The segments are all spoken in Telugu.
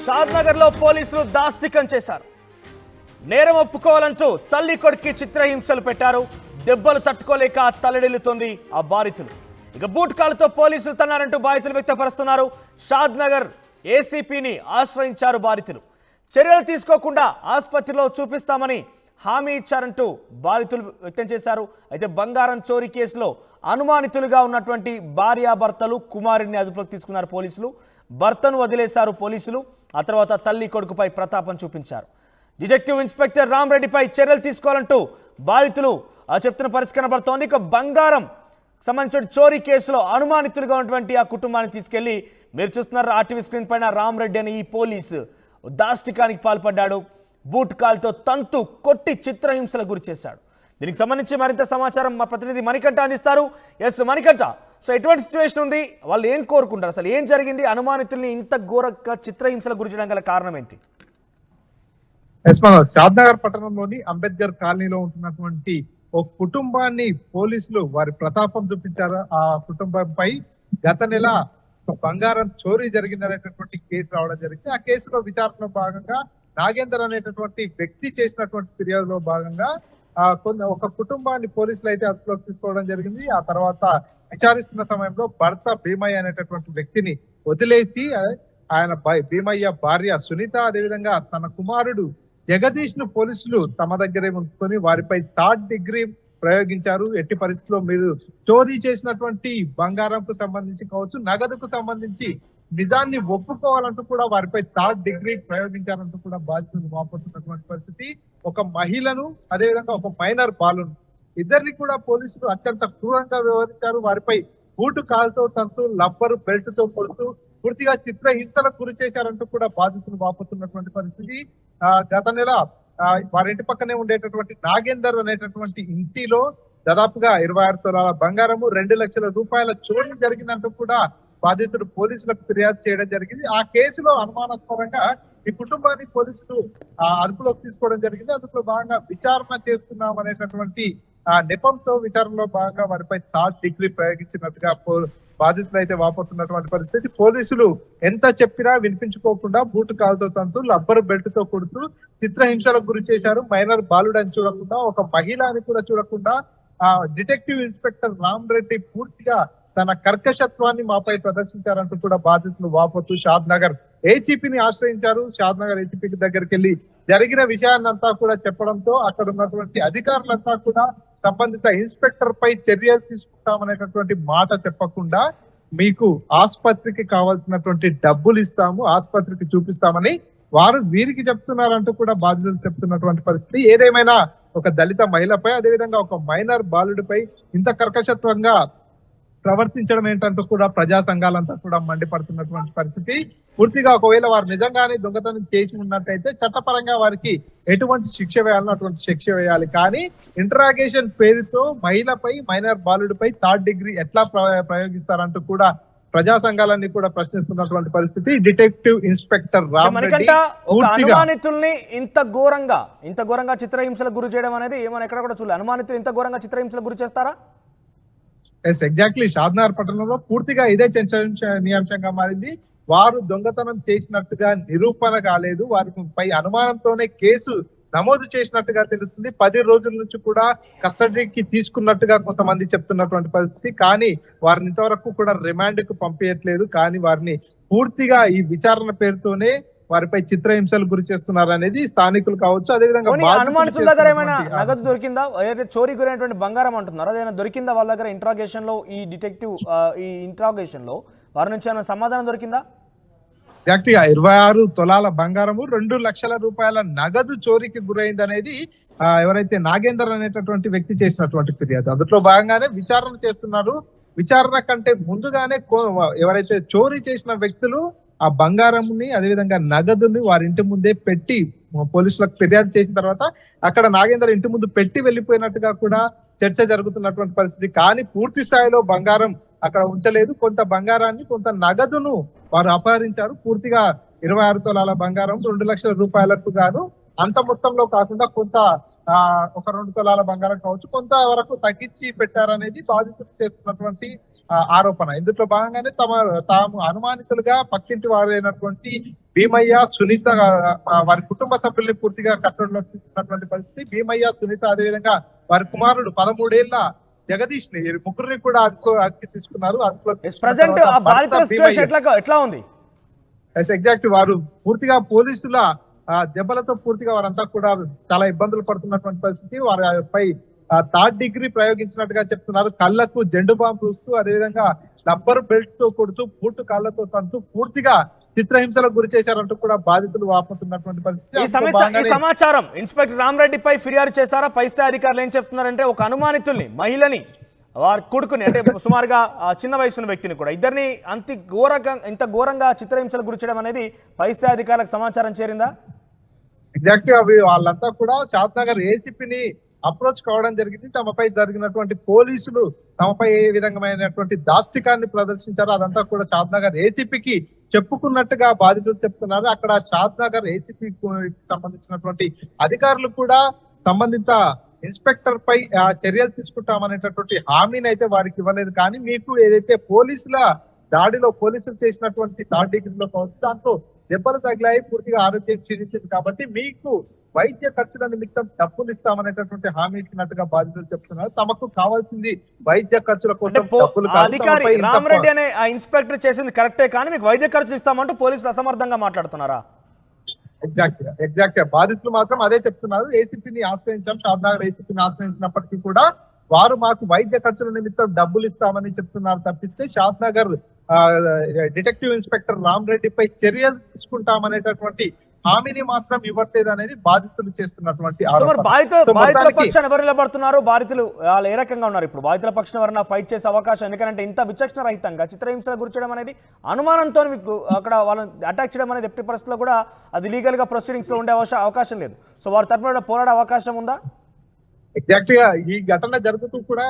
షాద్నగర్ లో పోలీసులు దాష్టికం చేశారు. నేరం ఒప్పుకోవాలంటూ తల్లి కొడుక్కి చిత్రహింసలు పెట్టారు. దెబ్బలు తట్టుకోలేక తల్లడిల్లుతోంది ఆ బాధితులు. ఇక బూట్ కాలుతో పోలీసులు తన్నారంటూ బాధితులు వ్యక్తపరుస్తున్నారు. షాద్నగర్ ఏసీపీని ఆశ్రయించారు బాధితులు. చర్యలు తీసుకోకుండా ఆసుపత్రిలో చూపిస్తామని హామీ ఇచ్చారంటూ బాధితులు వ్యక్తం చేశారు. అయితే బంగారం చోరీ కేసులో అనుమానితులుగా ఉన్నటువంటి భార్యాభర్తలు కుమారుడిని అదుపులోకి తీసుకున్నారు పోలీసులు. భర్తను వదిలేశారు పోలీసులు. ఆ తర్వాత తల్లి కొడుకుపై ప్రతాపం చూపించారు. డిటెక్టివ్ ఇన్స్పెక్టర్ రామరెడ్డిపై చర్యలు తీసుకోవాలంటూ బాధితులు చెప్తున్న పరిస్థితి కనబడుతోంది. ఇక బంగారం సంబంధించిన చోరీ కేసులో అనుమానితులుగా ఉన్నటువంటి ఆ కుటుంబాన్ని తీసుకెళ్లి మీరు చూస్తున్నారు ఆర్టీవీ స్క్రీన్ పైన రామరెడ్డి అనే ఈ పోలీసు దాష్టికానికి పాల్పడ్డాడు. బూట్ కాల్తో తంతు కొట్టి చిత్రహింసలకు గురి చేశాడు. దీనికి సంబంధించి మరింత సమాచారం మా ప్రతినిధి మణికంఠ అందిస్తారు. ఎస్ మణికంఠ, సో ఎటువంటి సిచ్యువేషన్ ఉంది, వాళ్ళు ఏం కోరుకుంటారు, అసలు ఏం జరిగింది, అనుమానితుల్ని ఇంత ఘోరంగా చిత్రహింసలకు గురి చేయడం గల కారణం ఏంటి? షాద్నగర్ పట్టణంలోని అంబేద్కర్ కాలనీలో ఉంటున్నటువంటి ఒక కుటుంబాన్ని పోలీసులు వారి ప్రతాపం చూపించారు. ఆ కుటుంబంపై గత నెల బంగారం చోరీ జరిగిందనేటటువంటి కేసు రావడం జరిగింది. ఆ కేసులో విచారణలో భాగంగా నాగేందర్ అనేటటువంటి వ్యక్తి చేసినటువంటి ఫిర్యాదులో భాగంగా ఒక కుటుంబాన్ని పోలీసులు అయితే అదుపులోకి తీసుకోవడం జరిగింది. ఆ తర్వాత విచారిస్తున్న సమయంలో భర్త భీమయ్య అనేటటువంటి వ్యక్తిని వదిలేసి ఆయన భీమయ్య భార్య సునీత, అదేవిధంగా తన కుమారుడు జగదీష్ ను పోలీసులు తమ దగ్గరే ఉంచుకొని వారిపై 3rd డిగ్రీ ప్రయోగించారు. ఎట్టి పరిస్థితుల్లో మీరు చోరీ చేసినటువంటి బంగారంకు సంబంధించి కావచ్చు, నగదుకు సంబంధించి నిజాన్ని ఒప్పుకోవాలంటూ కూడా వారిపై 3rd డిగ్రీ ప్రయోగించారంటూ కూడా బాధ్యతలు వాపోతున్నటువంటి పరిస్థితి. ఒక మహిళను, అదేవిధంగా ఒక మైనర్ బాలును, ఇద్దరిని కూడా పోలీసులు అత్యంత క్రూరంగా వ్యవహరించారు. వారిపై బూటు కాలుతో తంతు, లబ్బరు బెల్ట్ తో కొడుతూ పూర్తిగా చిత్రహింసలకు గురి చేశారంటూ కూడా బాధితులు వాపోతున్నటువంటి పరిస్థితి. గత నెల వారింటి పక్కనే ఉండేటటువంటి నాగేందర్ అనేటటువంటి ఇంటిలో దాదాపుగా 26 తులాల బంగారము, 2 లక్షల రూపాయల చోరీ జరిగిందంటూ కూడా బాధితుడు పోలీసులకు ఫిర్యాదు చేయడం జరిగింది. ఆ కేసులో అనుమానాస్పదంగా ఈ కుటుంబాన్ని పోలీసులు అదుపులోకి తీసుకోవడం జరిగింది. అదుపులో భాగంగా విచారణ చేస్తున్నాం అనేటటువంటి నెపంతో విచారణలో భాగంగా వారిపై 3rd డిగ్రీ ప్రయోగించినట్టుగా బాధితులు అయితే వాపోతున్నటువంటి పరిస్థితి. పోలీసులు ఎంత చెప్పినా వినిపించుకోకుండా బూటు కాలుతో తంతు, లబ్బరు బెల్ట్ తో కొడుతూ చిత్రహింసలకు గురి చేశారు. మైనర్ బాలుడు అని చూడకుండా, ఒక మహిళ అని కూడా చూడకుండా డిటెక్టివ్ ఇన్స్పెక్టర్ రామరెడ్డి పూర్తిగా తన కర్కశత్వాన్ని మాపై ప్రదర్శించారంటూ కూడా బాధితులు వాపోతూ షాద్నగర్ ఏసీపీని ఆశ్రయించారు. షాద్నగర్ ఏసీపీ దగ్గరికి వెళ్లి జరిగిన విషయాన్నంతా కూడా చెప్పడంతో అక్కడ ఉన్నటువంటి అధికారులంతా కూడా సంబంధిత ఇన్స్పెక్టర్ పై చర్యలు తీసుకుంటామనేటటువంటి మాట చెప్పకుండా మీకు ఆసుపత్రికి కావాల్సినటువంటి డబ్బులు ఇస్తాము, ఆసుపత్రికి చూపిస్తామని వారు వీరికి చెప్తున్నారంటూ కూడా బాధితులు చెప్తున్నటువంటి పరిస్థితి. ఏదేమైనా ఒక దళిత మహిళపై, అదేవిధంగా ఒక మైనర్ బాలుడిపై ఇంత కర్కశత్వంగా ప్రవర్తించడం ఏంటంటూ కూడా ప్రజా సంఘాలంతా కూడా మండిపడుతున్నటువంటి పరిస్థితి. పూర్తిగా ఒకవేళ వారు నిజంగానే దొంగతనం చేసి ఉన్నట్టయితే చట్టపరంగా వారికి ఎటువంటి శిక్ష వేయాలో అటువంటి శిక్ష వేయాలి. కానీ ఇంటరాగేషన్ పేరుతో మహిళపై, మైనర్ బాలుడిపై 3rd డిగ్రీ ఎట్లా ప్రయోగిస్తారంటూ కూడా ప్రజా సంఘాలన్నీ కూడా ప్రశ్నిస్తున్నటువంటి పరిస్థితి. డిటెక్టివ్ ఇన్స్పెక్టర్ రామరెడ్డి అనుమానితుల్ని ఇంత ఘోరంగా చిత్రహింసలకు గురి చేయడం అనేది ఏమైనా ఎక్కడ కూడా చూడలేదు. అనుమానితులు ఇంత ఘోరంగా చిత్రహింసలకు గురి చేస్తారా? ఎగ్జాక్ట్లీ. షాద్నగర్ పట్టణంలో పూర్తిగా ఇదే చర్చనీయాంశంగా మారింది. వారు దొంగతనం చేసినట్టుగా నిరూపణ కాలేదు, వారిపై అనుమానంతోనే కేసు నమోదు చేసినట్టుగా తెలుస్తుంది. 10 రోజుల నుంచి కూడా కస్టడీకి తీసుకున్నట్టుగా కొంతమంది చెప్తున్నటువంటి పరిస్థితి. కానీ వారిని ఇంతవరకు కూడా రిమాండ్ కు పంపించట్లేదు. కానీ వారిని పూర్తిగా ఈ విచారణ పేరుతోనే వారిపై చిత్రహింసలు గురి చేస్తున్నారు అనేది స్థానికులు కావచ్చు, అదేవిధంగా అనుమానితుల దగ్గర ఏమైనా నగదు దొరికిందా? ఏదైతే చోరీ గురైనటువంటి బంగారం అంటున్నారో అదేమైనా దొరికిందా వాళ్ళ దగ్గర? ఇంట్రాగేషన్ లో ఈ డిటెక్టివ్ ఇంట్రాగేషన్ లో వారి నుంచి ఏమైనా సమాధానం దొరికిందా? ఎగ్జాక్ట్ గా 26 తులాల బంగారము, 2 లక్షల రూపాయల నగదు చోరీకి గురైంది అనేది ఎవరైతే నాగేందర్ అనేటటువంటి వ్యక్తి చేసినటువంటి ఫిర్యాదు. అందులో భాగంగానే విచారణ చేస్తున్నారు. విచారణ కంటే ముందుగానే ఎవరైతే చోరీ చేసిన వ్యక్తులు ఆ బంగారంని, అదేవిధంగా నగదుని వారి ఇంటి ముందే పెట్టి పోలీసులకు ఫిర్యాదు చేసిన తర్వాత అక్కడ నాగేందర్ ఇంటి ముందు పెట్టి వెళ్ళిపోయినట్టుగా కూడా చర్చ జరుగుతున్నటువంటి పరిస్థితి. కానీ పూర్తి స్థాయిలో బంగారం అక్కడ ఉంచలేదు. కొంత బంగారాన్ని, కొంత నగదును వారు అపహరించారు. పూర్తిగా 26 తులాల బంగారం, 2 లక్షల రూపాయలకు గాను అంత మొత్తంలో కాకుండా కొంత ఒక 2 తులాల బంగారం కావచ్చు కొంతవరకు తగ్గించి పెట్టారనేది బాధితులు చేస్తున్నటువంటి ఆరోపణ. ఇందులో భాగంగానే తాము అనుమానితులుగా పక్కింటి వారైనటువంటి భీమయ్య, సునీత వారి కుటుంబ సభ్యుల్ని పూర్తిగా కస్టడీలో తీసుకున్నటువంటి పరిస్థితి. భీమయ్య, సునీత అదేవిధంగా వారి కుమారుడు 13 ఏళ్ల జగదీష్ ని ముగ్గురిని కూడా అదుపులోకి తీసుకున్నారు. ఎట్లా ఉంది ఎగ్జాక్ట్ వారు పూర్తిగా పోలీసుల దెబ్బలతో పూర్తిగా వారంతా కూడా చాలా ఇబ్బందులు పడుతున్నటువంటి పరిస్థితి. వారిపై 3rd డిగ్రీ ప్రయోగించినట్టుగా చెప్తున్నారు. కళ్ళకు జెండు బాంబు చూస్తూ అదేవిధంగా రబ్బర్ బెల్ట్ తో కొడుతూ బూటు కాళ్లతో తంటూ పూర్తిగా చిత్రహింసలకు గురి చేశారంటూ కూడా బాధితులు వాపోతున్నటువంటి పరిస్థితి. ఈ సమాచారం ఇన్స్పెక్టర్ రామరెడ్డిపై ఫిర్యాదు చేశారా? పై స్థాయి అధికారులు ఏం చెప్తున్నారంటే ఒక అనుమానితుల్ని, మహిళని, వారి కొడుకుని అంటే సుమారుగా చిన్న వయసున్న వ్యక్తిని కూడా ఇద్దరిని ఇంత ఘోరంగా చిత్రహింసలకు గురి చేయడం అనేది పై స్థాయి అధికారులకు సమాచారం చేరిందా? ఎగ్జాక్ట్ గా వాళ్ళంతా కూడా షాద్నగర్ ఏసీపీని అప్రోచ్ కావడం జరిగింది. తమపై జరిగినటువంటి పోలీసులు తమపై ఏ విధమైనటువంటి దాష్టికాన్ని ప్రదర్శించారో అదంతా కూడా షాద్నగర్ ఏసీపీకి చెప్పుకున్నట్టుగా బాధితులు చెప్తున్నారు. అక్కడ షాద్నగర్ ఏసీపీకి సంబంధించినటువంటి అధికారులు కూడా సంబంధిత ఇన్స్పెక్టర్ పై చర్యలు తీసుకుంటామనేటటువంటి హామీని అయితే వారికి ఇవ్వలేదు. కానీ మీకు ఏదైతే పోలీసుల దాడిలో పోలీసులు చేసినటువంటి 3rd డిగ్రీలో కావచ్చు దాంతో దెబ్బలు తగిలాయి, పూర్తిగా ఆరోగ్యం క్షీణించింది కాబట్టి మీకు వైద్య ఖర్చుల నిమిత్తం డబ్బులు ఇస్తామనేటటువంటి హామీ ఇచ్చినట్టుగా బాధితులు చెప్తున్నారు. తమకు కావాల్సింది వైద్య ఖర్చుల కోసం డబ్బులు. అధికారి రామరెడ్డి అనే ఆ ఇన్స్పెక్టర్ చేసింది కరెక్టే, కానీ మీకు వైద్య ఖర్చులు ఇస్తామంటూ పోలీసులు అసమర్థంగా మాట్లాడుతున్నారా? ఎగ్జాక్ట్ బాధితులు మాత్రం అదే చెప్తున్నారు. ఏసీపీని ఆశ్రయించాం, షాద్నగర్ ఏసీపీని ఆశ్రయించినప్పటికీ కూడా వారు మాకు వైద్య ఖర్చుల నిమిత్తం డబ్బులు ఇస్తామని చెప్తున్నారు తప్పిస్తే షాద్నగర్ డిటెక్టివ్ ఇన్స్పెక్టర్ రామరెడ్డిపై చర్యలు తీసుకుంటామనేటటువంటి హామీని మాత్రం ఇవ్వట్లేదు అనేది బాధితులు చేస్తున్నటువంటి బాధితుల పక్షాన ఎవరు నిలబడుతున్నారు? బాధితులు వాళ్ళు ఏ రకంగా ఉన్నారు? ఇప్పుడు బాధితుల పక్షాన ఎవరైనా ఫైట్ చేసే అవకాశం, ఎందుకంటే ఇంత విచక్షణ రహితంగా చిత్రహింసలు గుర్చడం అనేది అనుమానంతో మీకు అక్కడ వాళ్ళని అటాక్ చేయడం అనేది ఎట్టి పరిస్థితుల్లో కూడా అది లీగల్ గా ప్రొసీడింగ్స్ లో ఉండే అవకాశం లేదు. సో వారి తరపున పోరాడే అవకాశం ఉందా? ఎగ్జాక్ట్ గా ఈ ఘటన జరుగుతూ కూడా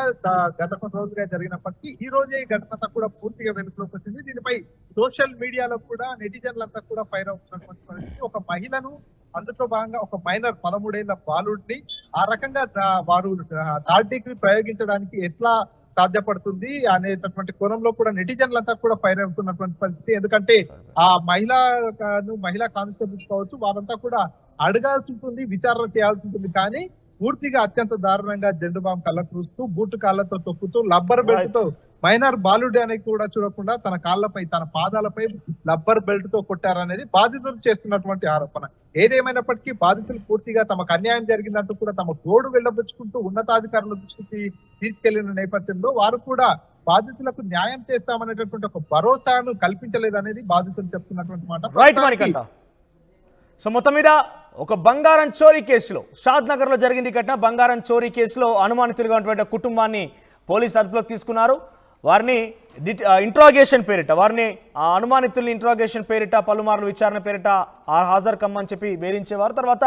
గత కొన్ని రోజులుగా జరిగినప్పటికీ ఈ రోజే ఈ ఘటన కూడా పూర్తిగా వెలుగులోకి వచ్చింది. దీనిపై సోషల్ మీడియాలో కూడా నెటిజన్లంతా కూడా ఫైర్ అవుతున్నటువంటి పరిస్థితి. ఒక మహిళను అందులో భాగంగా ఒక మైనర్ 13 ఏళ్ల బాలుడిని ఆ రకంగా వారు 3rd డిగ్రీ ప్రయోగించడానికి ఎట్లా సాధ్యపడుతుంది అనేటటువంటి కోణంలో కూడా నెటిజన్లంతా కూడా ఫైర్ అవుతున్నటువంటి పరిస్థితి. ఎందుకంటే ఆ మహిళా కానిస్టేబుల్స్ కావచ్చు వారంతా కూడా అడగాల్సి ఉంటుంది, విచారణ చేయాల్సి ఉంటుంది. కానీ పూర్తిగా అత్యంత దారుణంగా జెండు బాంబు కళ్ళకు చూస్తూ బూటు కాళ్లతో తొక్కుతూ లబ్బర్ బెల్ట్ తో మైనర్ బాలుడి అనేది కూడా చూడకుండా తన కాళ్లపై తన పాదాలపై లబ్బర్ బెల్ట్ తో కొట్టారనేది బాధితులు చేస్తున్నటువంటి ఆరోపణ. ఏదేమైనప్పటికీ బాధితులు పూర్తిగా తమకు అన్యాయం జరిగినట్టు కూడా తమ గోడు వెళ్ళబుచ్చుకుంటూ ఉన్నతాధికారుల దృష్టికి తీసుకెళ్లిన నేపథ్యంలో వారు కూడా బాధితులకు న్యాయం చేస్తామనేటటువంటి ఒక భరోసాను కల్పించలేదనేది బాధితులు చెప్తున్నటువంటి మాట. సో మొత్తం మీద ఒక బంగారం చోరీ కేసులో షాద్నగర్ లో జరిగింది ఘటన. బంగారం చోరీ కేసులో అనుమానితులుగా ఉన్నటువంటి కుటుంబాన్ని పోలీసు అదుపులోకి తీసుకున్నారు. వారిని ఇంట్రాగేషన్ పేరిట వారిని అనుమానితుల్ని ఇంట్రాగేషన్ పేరిట పలుమార్లు విచారణ పేరిట హాజరు కమ్మని చెప్పి వేధించేవారు. తర్వాత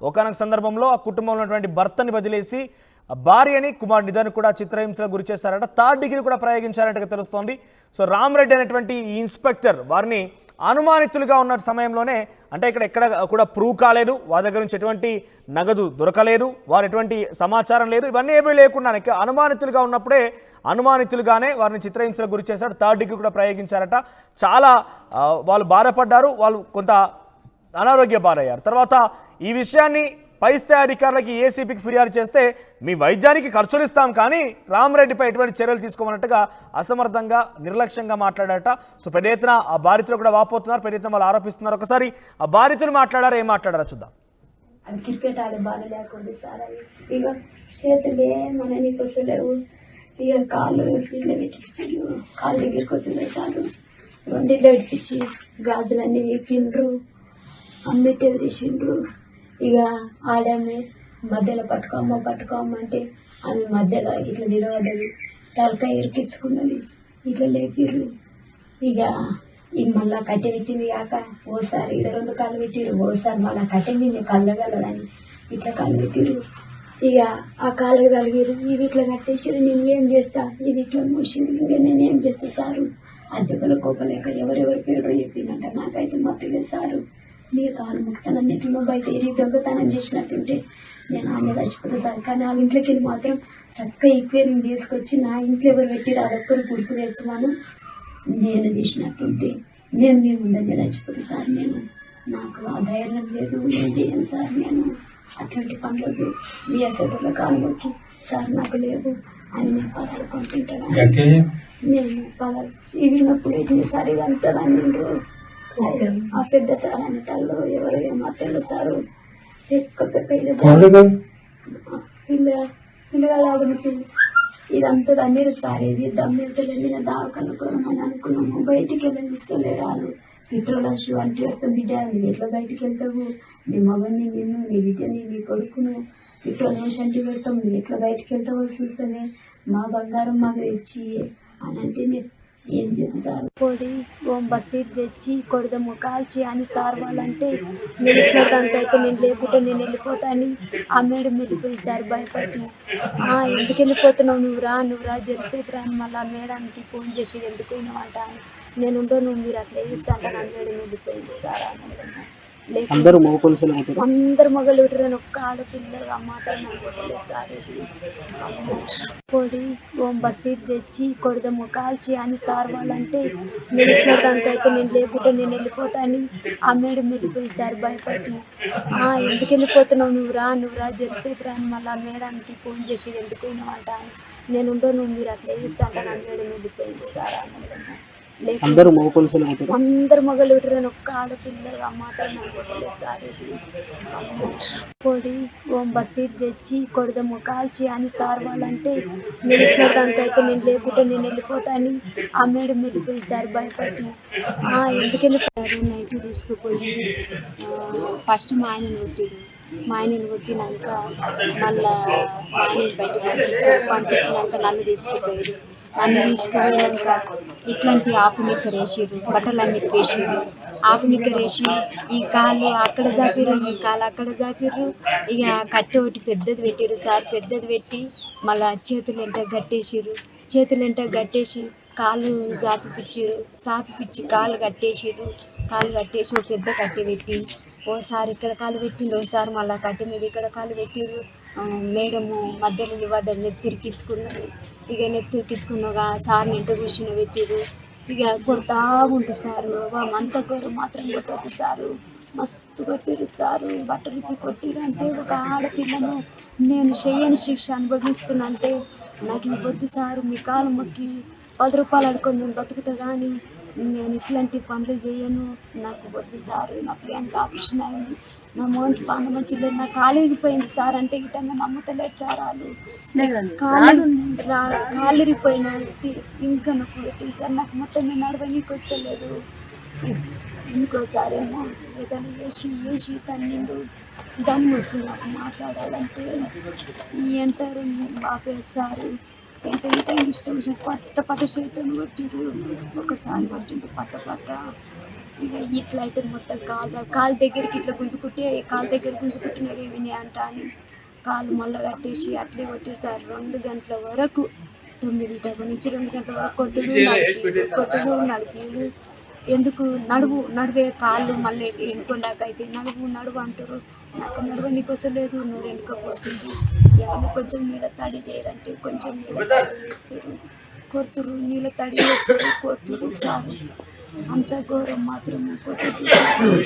ఒకనొక సందర్భంలో ఆ కుటుంబంలో ఉన్నటువంటి భర్తని వదిలేసి భార్యని కుమారుని ఇద్దరిని కూడా చిత్రహింసలకు గురి చేశారట. 3rd డిగ్రీ కూడా ప్రయోగించారంట తెలుస్తోంది. సో రామరెడ్డి అనేటువంటి ఈ ఇన్స్పెక్టర్ వారిని అనుమానితులుగా ఉన్న సమయంలోనే, అంటే ఎక్కడ కూడా ప్రూవ్ కాలేదు, వారి దగ్గర నుంచి ఎటువంటి నగదు దొరకలేదు, వారు ఎటువంటి సమాచారం లేదు, ఇవన్నీ ఏమీ లేకుండా అనుమానితులుగా ఉన్నప్పుడే అనుమానితులుగానే వారిని చిత్రహింసలకు గురి చేశారు. 3rd డిగ్రీ కూడా ప్రయోగించారట. చాలా వాళ్ళు బాధపడ్డారు, వాళ్ళు కొంత అనారోగ్య పాలయ్యారు. తర్వాత ఈ విషయాన్ని పై స్థాయి అధికారులకి ఏసీపీకి ఫిర్యాదు చేస్తే మీ వైద్యానికి ఖర్చులు ఇస్తాం కానీ రామరెడ్డిపై ఎటువంటి చర్యలు తీసుకోమన్నట్టుగా అసమర్థంగా నిర్లక్ష్యంగా మాట్లాడారట. సో పెద్ద ఎత్తున ఆ బాధితులు కూడా వాపోతున్నారు, పెద్ద ఎత్తున వాళ్ళు ఆరోపిస్తున్నారు. ఒకసారి ఆ బాధితులు మాట్లాడారు, ఏం మాట్లాడారో చూద్దాం. అది క్రికెట్ ఆడే బాధ లేకుండా సార్, అవి ఇక చేతులే మన నీకు వస్తలేవు, ఇక కాళ్ళు ఇట్లా పెట్టించు, కాళ్ళు దగ్గరికి వస్తలేదు సార్, 2 ఇళ్ళు పెట్టించి గాజులన్నీ వీపిండ్రు, అమ్మితే తీసిండ్రు. ఇక ఆడామె మధ్యలో పట్టుకోమంటే ఆమె మధ్యలో ఇట్లా నిలబడ్డది, తలకాయ ఇరికించుకున్నది, ఇట్లా లేపిర్రు. ఇక మళ్ళా కట్టె పెట్టింది కాక ఓసారి ఇక 2 కాళ్ళు పెట్టిర్రు, ఓసారి మళ్ళీ కట్టె కళ్ళగలని ఇట్లా కాళ్ళు పెట్టిర్రు. ఇక ఆ కాళ్ళు కలిగిరు, ఇది ఇట్లా కట్టేసారు, నేను ఏం చేస్తా, ఇది ఇట్లా మూసింది, ఇక నేను ఏం చేస్తా సారు, అద్దెకుల కోపలేక ఎవరెవరి పేరు చెప్పిందంట, నాకైతే మత్తులే సారు, నీ కాలు ముక్తానన్నింటిలో బయట ఏరి దొంగతనం చేసినట్టుంటే నేను ఆమె చచ్చిపోతా సార్. కానీ వాళ్ళ ఇంట్లోకి వెళ్ళి మాత్రం చక్కగా ఈక్వేరింగ్ చేసుకొచ్చి నా ఇంట్లో ఎవరు పెట్టి అదొక్కరు గుర్తు తెచ్చుమాను నేను తీసినట్టుంటే నేను మీ ముందంగా చచ్చిపోతా సార్. నేను నాకు ఆ ధైర్యం లేదు, ఏం చేయను సార్. నేను అటువంటి పనులకు మీ అసెటోళ్ళ కాలు మొక్కి సార్ నాకు లేదు అని నేను పదాలు పంపింటాను. నేను పదాలు చీవినప్పుడు ఇది సార్ ఇదంతా అన్నిండ్రు ఆ పెద్ద సార్ అంటాళ్ళు ఎవరు ఏమాటలు సారు పిల్లగాడు ఇదంతా దన్నీరు సార్. ఇది దమ్మింటలు వెళ్ళిన దావకనుకోమని అనుకున్నాము. బయటికి వెళ్ళి తీసుకెళ్ళారు వాళ్ళు. పెట్రోల్ షూ అంటే పెడతాం బిడ్డ, నువ్వు ఎట్లా బయటికి వెళ్తావు, నీ మగని నిన్ను నీ బిడ్డని నీ కొడుకును పెట్రోల్ వేసి అంటే పెడతాం, నువ్వు ఎట్లా బయటికి వెళ్తావో చూస్తానే మా బంగారం మాకు తెచ్చి అని అంటే ఏం చేద్దాం సార్. పొడి ఓం బత్తి తెచ్చి కొడదాము కాల్చి అని సార్ వాళ్ళంటే నేను చూడడానికి అయితే నేను లేకుంటే నేను వెళ్ళిపోతా అని ఆ మేడం వెళ్ళిపోయి సార్ భయపడి ఎందుకు వెళ్ళిపోతున్నావు నువ్వు రా జరిసేపు రా అని మళ్ళీ ఆ మేడానికి ఫోన్ చేసి ఎందుకు పోయినావంట అని నేను ఉండో నువ్వు మీరు అట్లా వేస్తాను ఆ మేడం వెళ్ళిపోయింది సార్. ఆ మేడం అందరూ మగ పోలీసులు అందరు మగలు పెట్టారని ఒక్క ఆడపిల్లగా మాత్రం అనుకోలేదు సార్. ఇది పొడి ఓం బత్తి తెచ్చి కొడదాము కాల్చి అని సార్ వాళ్ళంటే నేను చూడడానికి అయితే నేను లేకుంటే నేను వెళ్ళిపోతా అని ఆ మేడం వెళ్ళిపోయి సార్ భయపడి ఎందుకు వెళ్ళిపోతున్నావు నువ్వు రా జరిసేపు రా అని మళ్ళీ ఆ మేడానికి ఫోన్ చేసి ఎందుకు పోయినావంట అని నేను ఉండో నువ్వు మీరు అట్లా వేస్తాను ఆ మేడం వెళ్ళిపోయింది సార్. ఆ మేడం అందరూ మగ పోలీసులు అందరు మగలు పెట్టారని ఒక్క ఆడపిల్లగా మాత్రం అనుకోలేదు సార్. ఇది పొడి ఓం బత్తి తెచ్చి కొడదాము కాల్చి అని సార్ వాళ్ళంటే నేను చూడడానికి అయితే నేను లేకుంటే నేను వెళ్ళిపోతా అని ఆ మేడం వెళ్ళిపోయి సార్ భయపడి ఎందుకు వెళ్ళిపోయారు. నైట్ తీసుకుపోయి ఫస్ట్ మా ఆయనను కొట్టినాక మళ్ళా మా ఆయనని బయటకు పంపించినాక నన్ను తీసుకుపోయారు. నన్ను తీసుకుపోయాక ఇట్లాంటి ఆపునిక్కర వేసిర్రు, బట్టలన్నీ వేసిర్రు, ఆపునిక్కర వేసి ఈ కాలు అక్కడ జాపిర్రు, ఈ కాలు అక్కడ జాపిర్రు. ఇక కట్టె ఒకటి పెద్దది పెట్టిర్రు సార్. పెద్దది పెట్టి మళ్ళా చేతులు ఎంట గట్టేసి కాళ్ళు సాపిపిచ్చి కాలు కట్టేసి ఒక పెద్ద కట్టె పెట్టి ఓసారి ఇక్కడ కాలు పెట్టిండు, ఓసారి మళ్ళీ కట్టె మీద ఇక్కడ కాలు పెట్టిర్రు. మేడము మధ్యలో నెత్తిరికించుకున్నది. ఇక నెత్తిరికించుకున్నాగా సార్ని ఇంట చూసిన పెట్టిర్రు. ఇక కొడతా ఉంటుంది సారు. అంత ఘోరం మాత్రం కొట్టద్దు సారు. మస్తు కొట్టిరు సారు. బట్టలకి కొట్టిరు అంటే ఒక ఆడపిల్లను నేను చేయని శిక్ష అనుభవిస్తున్నా అంటే నాకు ఇవ్వద్దు సారు. మీ కాలు మొక్కి 10 రూపాయలు అనుకొని నేను బతుకుతా కానీ నేను ఇట్లాంటి పనులు చేయను, నాకు వద్దు సార్. నా పిల్లలకి ఆపరేషన్ అయింది, నా మోహన్కి పాన మంచిగా లేదు, నా కాలు ఇరిగిపోయింది సార్ అంటే ఇటంగా నమ్ముతలేదు సార్. వాళ్ళు కాలు ఇరిగిపోయిన ఇంకా నాకు పెట్టింది సార్. నాకు మొత్తం నేను నడవనీకి వస్తలేదు. ఇంకోసారేమో ఏదైనా వేసి తన్నిండు దమ్ము వస్తుంది నాకు మాట్లాడాలంటే అంటారు ఆపేస్తారు. ఎంత ఇష్టం పట్ట చేతులు కొట్టిరు. ఒకసారి కొట్టిండు పట్ట. ఇక ఇట్లా అయితే మొత్తం కాలు దగ్గరికి ఇట్లా గుంజుకుంటే కాలు దగ్గర గుంజుకుంటున్నవి ఏమిని అంట అని కాలు మళ్ళీ కట్టేసి అట్లే కొట్టారు సార్. 2 గంటల వరకు 9 నుంచి 2 గంటల వరకు కొట్టుడు నడిపి ఎందుకు నడివే కాళ్ళు మళ్ళీ ఎన్నుకోలేక అయితే నడువు అంటారు. నాకు నడవనికి వస్తలేదు, నువ్వు వెనుకపోతుంది. ఏమన్నా కొంచెం నీళ్ళ తడి చేయరంటే కొంచెం నీళ్ళ తడి చేస్తారు, కొడుతురు, నీళ్ళ తడి చేస్తారు, కొడుతురు సార్. అంత ఘోరం మాత్రం కొడుతురు.